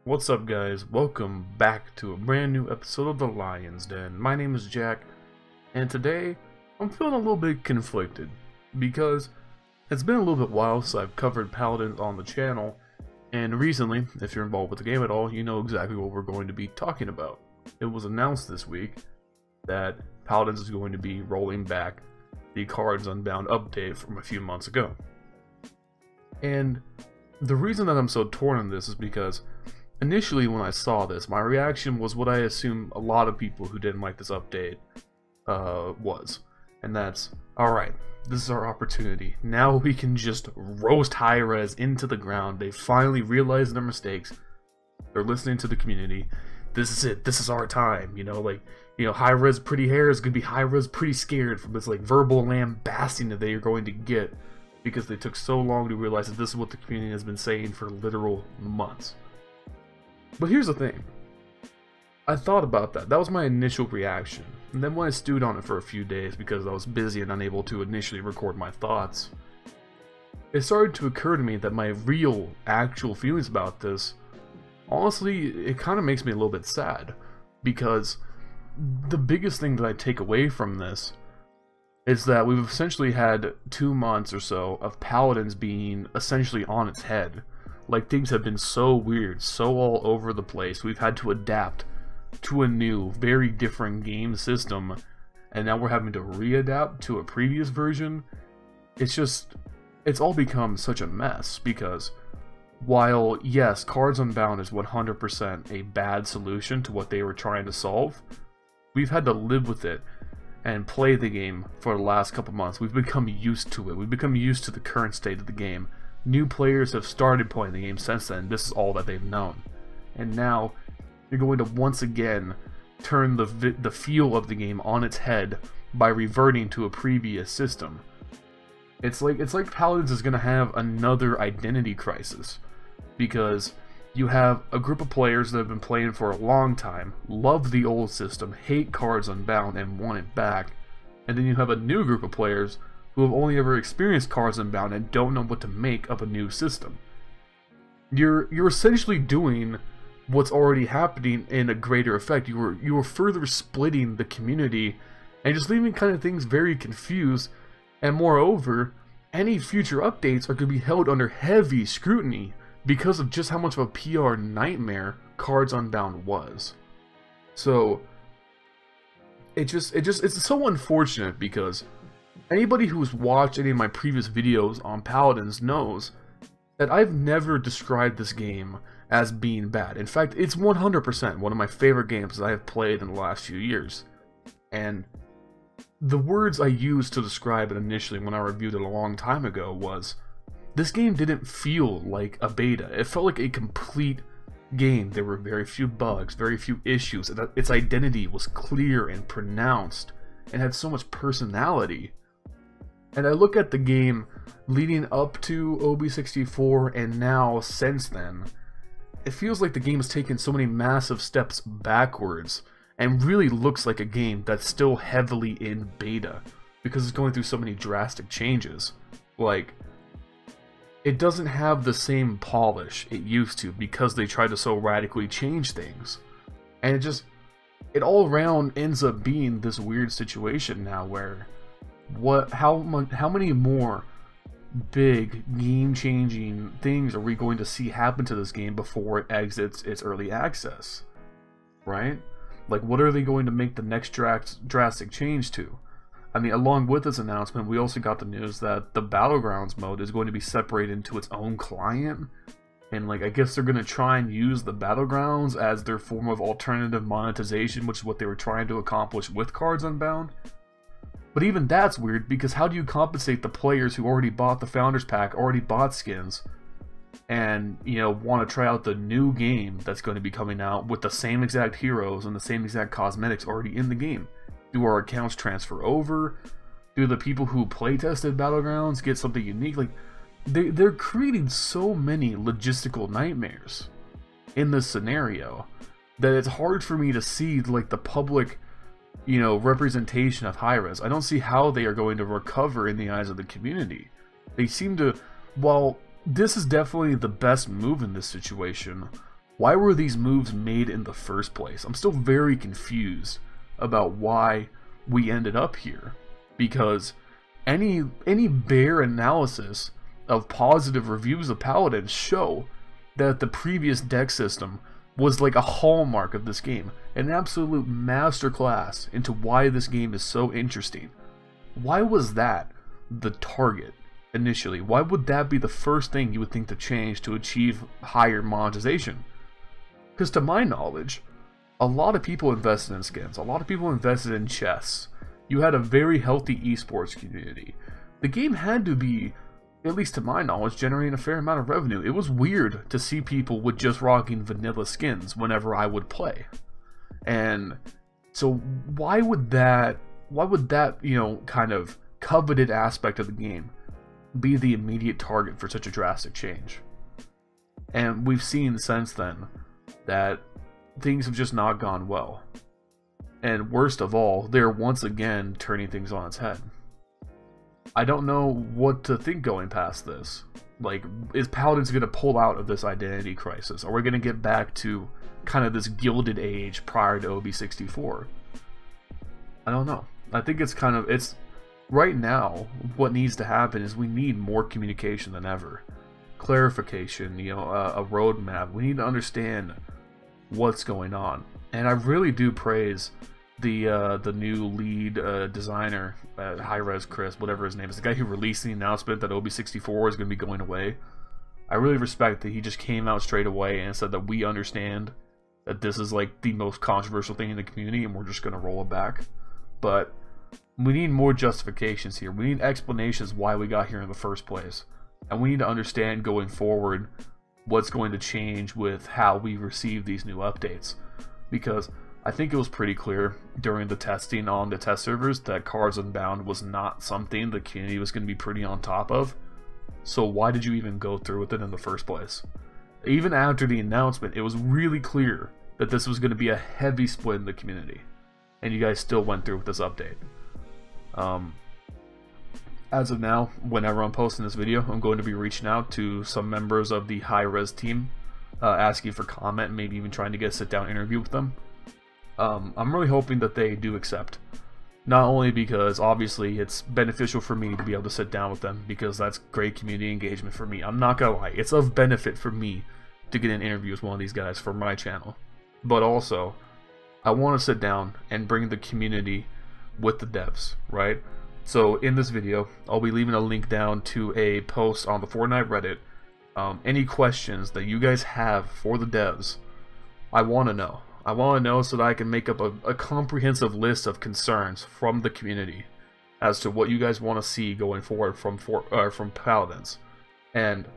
What's up, guys? Welcome back to a brand new episode of the Lion's Den. My name is Jack, and today I'm feeling a little bit conflicted because it's been a little bit while since I've covered Paladins on the channel, and recently, if you're involved with the game at all, you know exactly what we're going to be talking about. It was announced this week that Paladins is going to be rolling back the Cards Unbound update from a few months ago. And the reason that I'm so torn on this is because initially, when I saw this, my reaction was what I assume a lot of people who didn't like this update was. And that's, alright, this is our opportunity. Now we can just roast Hi-Rez into the ground. They finally realized their mistakes. They're listening to the community. This is it. This is our time. Hi-Rez pretty hair is going to be Hi-Rez pretty scared from this, verbal lambasting that they are going to get because they took so long to realize that this is what the community has been saying for literal months. But here's the thing. I thought about that. That was my initial reaction. And then when I stewed on it for a few days because I was busy and unable to initially record my thoughts, it started to occur to me that my real, actual feelings about this, honestly, it kind of makes me a little bit sad. Because the biggest thing that I take away from this is that we've essentially had 2 months or so of Paladins being essentially on its head. Things have been so weird, so all over the place. We've had to adapt to a new, very different game system, and now we're having to readapt to a previous version. It's all become such a mess, because while, yes, Cards Unbound is 100% a bad solution to what they were trying to solve, we've had to live with it and play the game for the last couple months. We've become used to it. We've become used to the current state of the game. New players have started playing the game since then. This is all that they've known. And now, you're going to once again turn the feel of the game on its head by reverting to a previous system. It's like Paladins is going to have another identity crisis. Because you have a group of players that have been playing for a long time, love the old system, hate Cards Unbound, and want it back. And then you have a new group of players who have only ever experienced Cards Unbound and don't know what to make of a new system. You're essentially doing what's already happening in a greater effect. You are further splitting the community and just leaving kind of things very confused. And moreover, any future updates are going to be held under heavy scrutiny because of just how much of a PR nightmare Cards Unbound was. So it's so unfortunate because anybody who's watched any of my previous videos on Paladins knows that I've never described this game as being bad. In fact, it's 100% one of my favorite games that I have played in the last few years. And the words I used to describe it initially when I reviewed it a long time ago was, this game didn't feel like a beta. It felt like a complete game. There were very few bugs, very few issues. Its identity was clear and pronounced and had so much personality. And I look at the game leading up to OB64 and now since then, it feels like the game has taken so many massive steps backwards and really looks like a game that's still heavily in beta because it's going through so many drastic changes. It doesn't have the same polish it used to because they tried to so radically change things. And it all around ends up being this weird situation now where how many more big game-changing things are we going to see happen to this game before it exits its early access, right? What are they going to make the next drastic change to? I mean, along with this announcement, we also got the news that the Battlegrounds mode is going to be separated into its own client, and I guess they're going to try and use the Battlegrounds as their form of alternative monetization, which is what they were trying to accomplish with Cards Unbound. But even that's weird, because how do you compensate the players who already bought the Founders Pack, already bought skins, and, want to try out the new game that's going to be coming out with the same exact heroes and the same exact cosmetics already in the game? Do our accounts transfer over? Do the people who playtested Battlegrounds get something unique? They're creating so many logistical nightmares in this scenario that it's hard for me to see, the public representation of Hi-Rez. I don't see how they are going to recover in the eyes of the community. They seem to, while this is definitely the best move in this situation, Why were these moves made in the first place? I'm still very confused about why we ended up here, because any bare analysis of positive reviews of Paladins show that the previous deck system was like a hallmark of this game, an absolute masterclass into why this game is so interesting. Why was that the target initially? Why would that be the first thing you would think to change to achieve higher monetization? Because to my knowledge, a lot of people invested in skins, a lot of people invested in chests. You had a very healthy esports community. The game had to be, at least to my knowledge, generating a fair amount of revenue. It was weird to see people with just rocking vanilla skins whenever I would play. And so why would that, you know, kind of coveted aspect of the game be the immediate target for such a drastic change? And we've seen since then that things have just not gone well. And worst of all, they're once again turning things on its head. I don't know what to think going past this. Like, is Paladins going to pull out of this identity crisis? Are we going to get back to kind of this gilded age prior to OB64? I don't know. I think it's kind of, it's right now what needs to happen is we need more communication than ever. Clarification, you know, a roadmap. We need to understand what's going on. And I really do praise the new lead designer, Hi-Rez Chris, whatever his name is, the guy who released the announcement that OB64 is going to be going away. I really respect that he just came out straight away and said that we understand that this is like the most controversial thing in the community and we're just going to roll it back. But we need more justifications here. We need explanations why we got here in the first place. And we need to understand going forward what's going to change with how we receive these new updates. Because I think it was pretty clear during the testing on the test servers that Cards Unbound was not something the community was going to be pretty on top of. So why did you even go through with it in the first place? Even after the announcement, it was really clear that this was going to be a heavy split in the community. And you guys still went through with this update. As of now, whenever I'm posting this video, I'm going to be reaching out to some members of the Hi-Rez team, asking for comment, and maybe even trying to get a sit-down interview with them. I'm really hoping that they do accept. Not only because, obviously, it's beneficial for me to be able to sit down with them, because that's great community engagement for me. I'm not gonna lie, it's of benefit for me to get an interview with one of these guys for my channel. But also, I want to sit down and bring the community with the devs, right? So in this video, I'll be leaving a link down to a post on the Fortnite Reddit. Any questions that you guys have for the devs, I want to know. I want to know so that I can make up a comprehensive list of concerns from the community as to what you guys want to see going forward from Paladins. And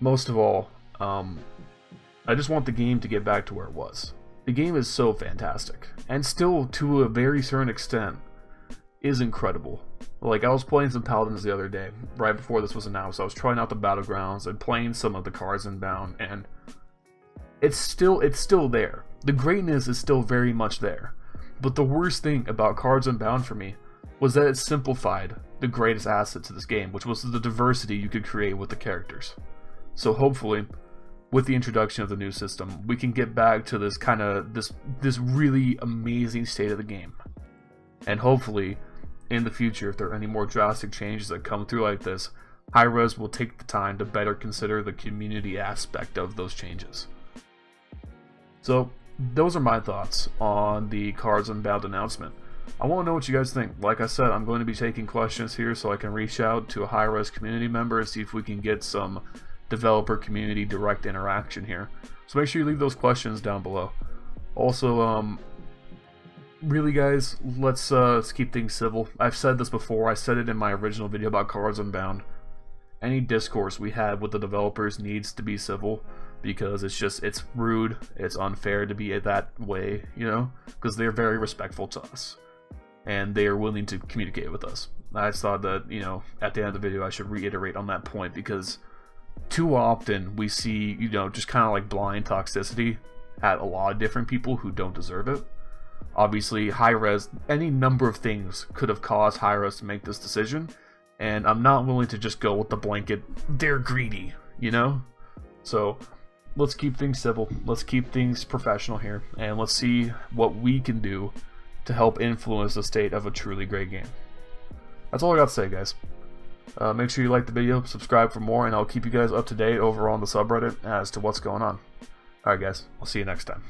most of all, I just want the game to get back to where it was. The game is so fantastic, and still to a very certain extent is incredible. Like, I was playing some Paladins the other day, right before this was announced. I was trying out the battlegrounds and playing some of the cards Unbound, and it's still there. The greatness is still very much there. But the worst thing about Cards Unbound for me was that it simplified the greatest asset to this game, which was the diversity you could create with the characters. So hopefully, with the introduction of the new system, we can get back to this kind of this really amazing state of the game. And hopefully, in the future, if there are any more drastic changes that come through like this, Hi-Rez will take the time to better consider the community aspect of those changes. So, those are my thoughts on the Cards Unbound announcement. I want to know what you guys think. Like I said, I'm going to be taking questions here so I can reach out to a Hi-Rez community member and see if we can get some developer community direct interaction here. So make sure you leave those questions down below. Also, really guys, let's keep things civil. I've said this before. I said it in my original video about Cards Unbound. Any discourse we have with the developers needs to be civil, because it's rude, it's unfair to be that way, you know, because they're very respectful to us and they are willing to communicate with us. I just thought that, you know, at the end of the video I should reiterate on that point, because too often we see, you know, just kind of like blind toxicity at a lot of different people who don't deserve it. Obviously, Hi-Rez, any number of things could have caused Hi-Rez to make this decision, and I'm not willing to just go with the blanket, they're greedy, you know? So, let's keep things civil, let's keep things professional here, and let's see what we can do to help influence the state of a truly great game. That's all I got to say, guys. Make sure you like the video, subscribe for more, and I'll keep you guys up to date over on the subreddit as to what's going on. Alright guys, I'll see you next time.